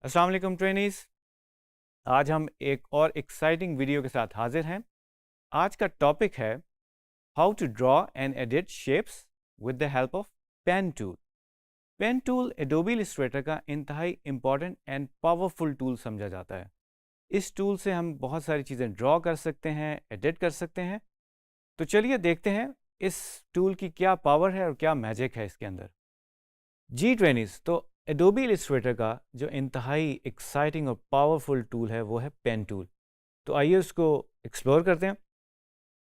अस्सलाम वालेकुम ट्रेनीज। आज हम एक और एक्साइटिंग वीडियो के साथ हाजिर हैं। आज का टॉपिक है how to draw and edit shapes with the help of pen tool. Pen tool Adobe Illustrator का इंतहाई इंपॉर्टेंट एंड पावरफुल टूल समझा जाता है। इस टूल से हम बहुत सारी चीज़ें ड्रॉ कर सकते हैं, एडिट कर सकते हैं। तो चलिए देखते हैं इस टूल की क्या पावर है और क्या मैजिक है इसके अंदर। जी ट्रेनीज, तो एडोबी इलस्ट्रेटर का जो इंतहाई एक्साइटिंग और पावरफुल टूल है वो है पेन टूल। तो आइए उसको एक्सप्लोर करते हैं।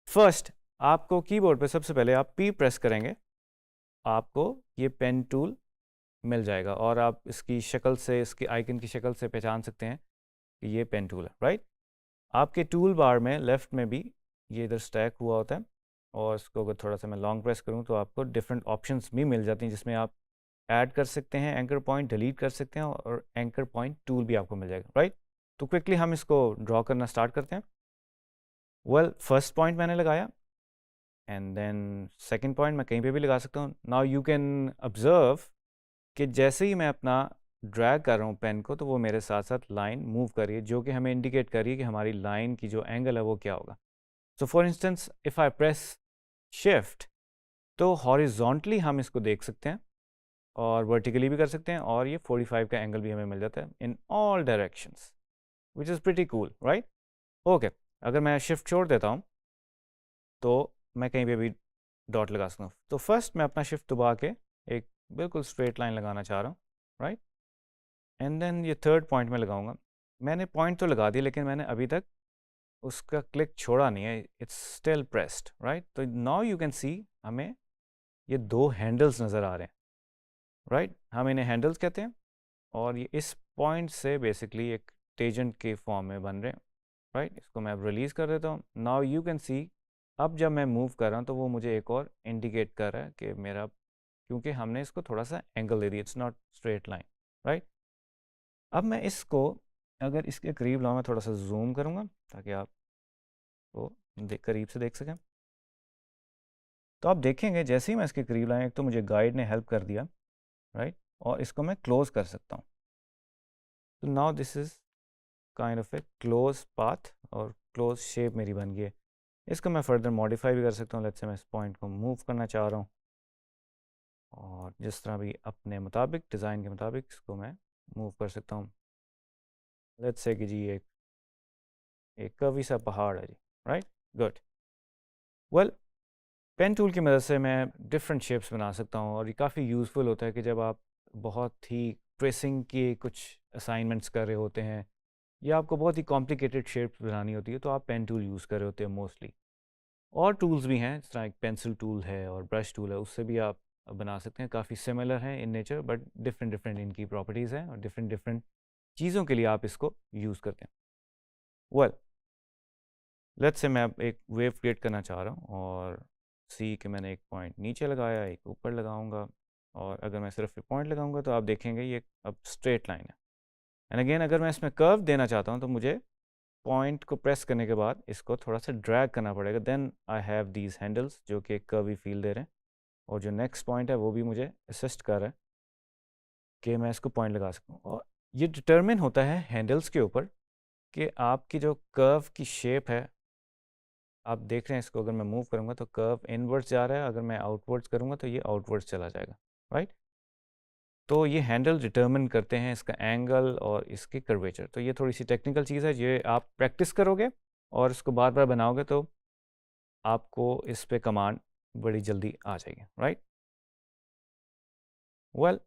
फर्स्ट, आपको कीबोर्ड पे सबसे पहले आप पी प्रेस करेंगे, आपको ये पेन टूल मिल जाएगा और आप इसकी शक्ल से, इसके आइकन की शक्ल से पहचान सकते हैं कि ये पेन टूल है, राइट। आपके टूल बार में लेफ्ट में भी ये इधर स्टैक हुआ होता है और इसको अगर थोड़ा सा मैं लॉन्ग प्रेस करूँ तो आपको डिफरेंट ऑप्शंस भी मिल जाती हैं जिसमें आप ऐड कर सकते हैं, एंकर पॉइंट डिलीट कर सकते हैं और एंकर पॉइंट टूल भी आपको मिल जाएगा, राइट। तो क्विकली हम इसको ड्रॉ करना स्टार्ट करते हैं। फर्स्ट पॉइंट मैंने लगाया एंड देन सेकंड पॉइंट मैं कहीं पे भी लगा सकता हूँ। नाउ यू कैन ऑब्जर्व कि जैसे ही मैं अपना ड्रैग कर रहा हूँ पेन को, तो वो मेरे साथ साथ लाइन मूव कर रही है, जो कि हमें इंडिकेट कर रही है कि हमारी लाइन की जो एंगल है वो क्या होगा। So for instance if I press shift, तो हॉरिजॉन्टली हम इसको देख सकते हैं और वर्टिकली भी कर सकते हैं और ये 45 का एंगल भी हमें मिल जाता है in all directions, which is pretty cool, right. Okay, अगर मैं शिफ्ट छोड़ देता हूँ तो मैं कहीं पे भी डॉट लगा सकता हूँ। तो फर्स्ट मैं अपना शिफ्ट दबा के एक बिल्कुल स्ट्रेट लाइन लगाना चाह रहा हूँ, राइट। एंड देन ये थर्ड पॉइंट में लगाऊंगा। मैंने पॉइंट तो लगा दिया लेकिन मैंने अभी तक उसका क्लिक छोड़ा नहीं है, इट्स स्टिल प्रेस्ड, राइट। तो नाउ यू कैन सी हमें ये दो हैंडल्स नज़र आ रहे हैं, राइट। हम इन्हें हैंडल्स कहते हैं और ये इस पॉइंट से बेसिकली एक टेजेंट के फॉर्म में बन रहे हैं, राइट। इसको मैं अब रिलीज़ कर देता हूँ। नाउ यू कैन सी अब जब मैं मूव कर रहा हूँ तो वो मुझे एक और इंडिकेट कर रहा है कि मेरा, क्योंकि हमने इसको थोड़ा सा एंगल दे दिया, it's not straight line, right. अब मैं इसको अगर इसके करीब लाऊँ, मैं थोड़ा सा जूम करूँगा ताकि आप वो करीब से देख सकें। तो आप देखेंगे जैसे ही मैं इसके करीब लाया, एक तो मुझे गाइड ने हेल्प कर दिया, राइट, और इसको मैं क्लोज कर सकता हूँ। तो now this is kind of A close path और क्लोज शेप मेरी बन गई है। इसको मैं फर्दर मॉडिफाई भी कर सकता हूँ। लेट्स से मैं इस पॉइंट को मूव करना चाह रहा हूँ और जिस तरह भी अपने मुताबिक, डिज़ाइन के मुताबिक इसको मैं मूव कर सकता हूँ। लेट्स से कि जी एक एक कवि सा पहाड़ है जी, right, good. Well, pen tool की मदद से मैं डिफरेंट शेप्स बना सकता हूँ और ये काफ़ी यूज़फुल होता है कि जब आप बहुत ही ट्रेसिंग की कुछ असाइनमेंट्स कर रहे होते हैं या आपको बहुत ही कॉम्प्लिकेटेड शेप्स बनानी होती है, तो आप पेन टूल यूज़ कर रहे होते हैं मोस्टली। और टूल्स भी हैं जिस तरह एक पेंसिल टूल है और ब्रश टूल है, उससे भी आप बना सकते हैं। काफ़ी सिमिलर हैं in nature but different different इनकी प्रॉपर्टीज़ हैं और डिफरेंट डिफरेंट चीज़ों के लिए आप इसको यूज़ करते हैं। वेल, लेट्स से मैं अब एक वेव क्रिएट करना चाह रहा हूँ और सी कि मैंने एक पॉइंट नीचे लगाया, एक ऊपर लगाऊंगा, और अगर मैं सिर्फ पॉइंट लगाऊंगा तो आप देखेंगे ये अब स्ट्रेट लाइन है। एंड अगेन अगर मैं इसमें कर्व देना चाहता हूँ तो मुझे पॉइंट को प्रेस करने के बाद इसको थोड़ा सा ड्रैग करना पड़ेगा। Then I have these handles जो कि एक कर्वी फील दे रहे हैं, और जो नेक्स्ट पॉइंट है वो भी मुझे असिस्ट कर रहा है कि मैं इसको पॉइंट लगा सकूँ। और ये डिटर्मिन होता है हैंडल्स के ऊपर कि आपकी जो कर्व की शेप है, आप देख रहे हैं इसको अगर मैं मूव करूँगा तो कर्व इनवर्ड्स जा रहा है, अगर मैं आउटवर्ड्स करूँगा तो ये आउटवर्ड्स चला जाएगा, राइट। तो ये हैंडल डिटर्मिन करते हैं इसका एंगल और इसकी कर्वेचर। तो ये थोड़ी सी टेक्निकल चीज़ है, ये आप प्रैक्टिस करोगे और इसको बार बार बनाओगे तो आपको इस पे कमांड बड़ी जल्दी आ जाएगी, राइट। वेल,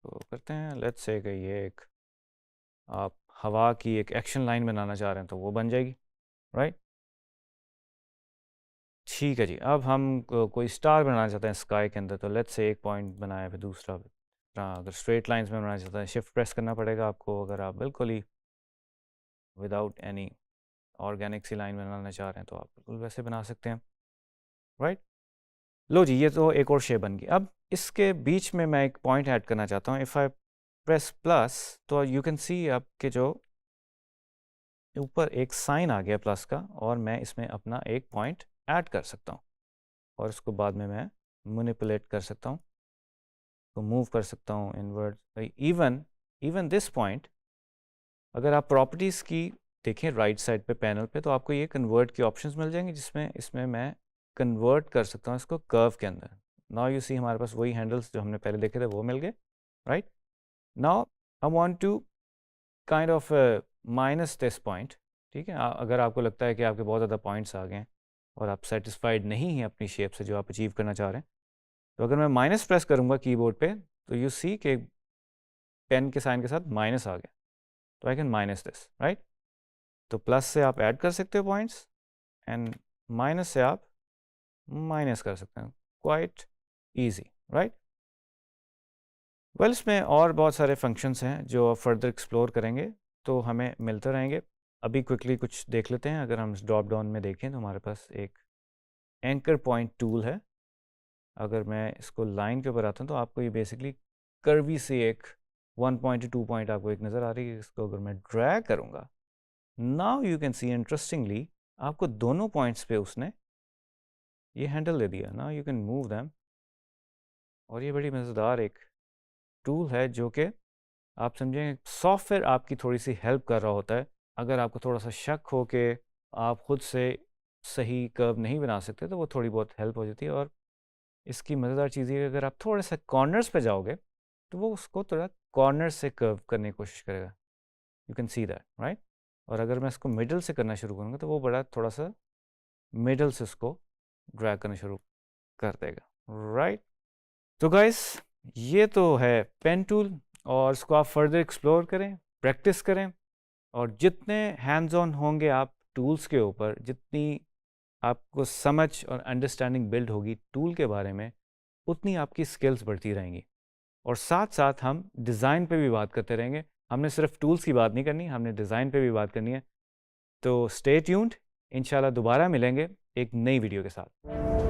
तो करते हैं। लेट्स से कि ये एक आप हवा की एक एक्शन लाइन बनाना चाह रहे हैं तो वो बन जाएगी, राइट। ठीक है जी, अब हम कोई स्टार बनाना चाहते हैं स्काई के अंदर, तो लेट्स से एक पॉइंट बनाया फिर दूसरा। अगर स्ट्रेट लाइंस में बनाना चाहते हैं, शिफ्ट प्रेस करना पड़ेगा आपको। अगर आप बिल्कुल ही विदाउट एनी ऑर्गेनिक सी लाइन बनाना चाह रहे हैं तो आप बिल्कुल वैसे बना सकते हैं, राइट। लो जी, ये तो एक और शेप बन गई। अब इसके बीच में मैं एक पॉइंट ऐड करना चाहता हूँ। इफ़ आई प्रेस प्लस तो यू कैन सी आपके जो ऊपर एक साइन आ गया प्लस का, और मैं इसमें अपना एक पॉइंट ऐड कर सकता हूँ और इसको बाद में मैं मैनिपुलेट कर सकता हूँ। तो मूव कर सकता हूँ इनवर्ड। इवन दिस पॉइंट, अगर आप प्रॉपर्टीज़ की देखें राइट साइड पे पैनल पे, तो आपको ये कन्वर्ट के ऑप्शंस मिल जाएंगे, जिसमें इसमें मैं कन्वर्ट कर सकता हूँ इसको कर्व के अंदर। नाउ यू सी हमारे पास वही हैंडल्स जो हमने पहले देखे थे वो मिल गए, right. Now I want to kind of minus this point, ठीक है। अगर आपको लगता है कि आपके बहुत ज़्यादा पॉइंट्स आ गए हैं और आप सेटिस्फाइड नहीं हैं अपनी शेप से जो आप अचीव करना चाह रहे हैं, तो अगर मैं माइनस प्रेस करूँगा कीबोर्ड पे, तो यू सी कि पेन के साइन के साथ माइनस आ गया, तो I can minus this, right. तो प्लस से आप ऐड कर सकते हो पॉइंट्स एंड माइनस से आप माइनस कर सकते हैं, क्वाइट ईजी, राइट। वेल, इसमें और बहुत सारे फंक्शंस हैं जो फर्दर एक्सप्लोर करेंगे तो हमें मिलते रहेंगे। अभी क्विकली कुछ देख लेते हैं। अगर हम इस ड्रॉप डाउन में देखें तो हमारे पास एक एंकर पॉइंट टूल है। अगर मैं इसको लाइन के ऊपर आता हूँ तो आपको ये बेसिकली कर्वी से एक 1 पॉइंट 2 पॉइंट आपको एक नज़र आ रही है। इसको अगर मैं ड्रैग करूँगा, now you can see interestingly आपको दोनों पॉइंट्स पे उसने ये हैंडल दे दिया। Now you can move them, और ये बड़ी मज़ेदार एक टूल है जो कि आप समझें सॉफ्टवेयर आपकी थोड़ी सी हेल्प कर रहा होता है। अगर आपको थोड़ा सा शक हो कि आप खुद से सही कर्व नहीं बना सकते, तो वो थोड़ी बहुत हेल्प हो जाती है। और इसकी मज़ेदार चीज़ ये है कि अगर आप थोड़े से कॉर्नर्स पे जाओगे तो वो उसको थोड़ा कॉर्नर से कर्व करने की कोशिश करेगा। You can see that, right. और अगर मैं इसको मिडल से करना शुरू करूँगा तो वो बड़ा थोड़ा सा मिडल से उसको ड्रैग करना शुरू कर देगा, राइट। तो गाइस, ये तो है पेन टूल, और इसको आप फर्दर एक्सप्लोर करें, प्रैक्टिस करें, और जितने हैंड्स ऑन होंगे आप टूल्स के ऊपर, जितनी आपको समझ और अंडरस्टैंडिंग बिल्ड होगी टूल के बारे में, उतनी आपकी स्किल्स बढ़ती रहेंगी। और साथ साथ हम डिज़ाइन पे भी बात करते रहेंगे। हमने सिर्फ टूल्स की बात नहीं करनी, हमने डिज़ाइन पे भी बात करनी है। तो स्टे ट्यून्ड, इंशाल्लाह दोबारा मिलेंगे एक नई वीडियो के साथ।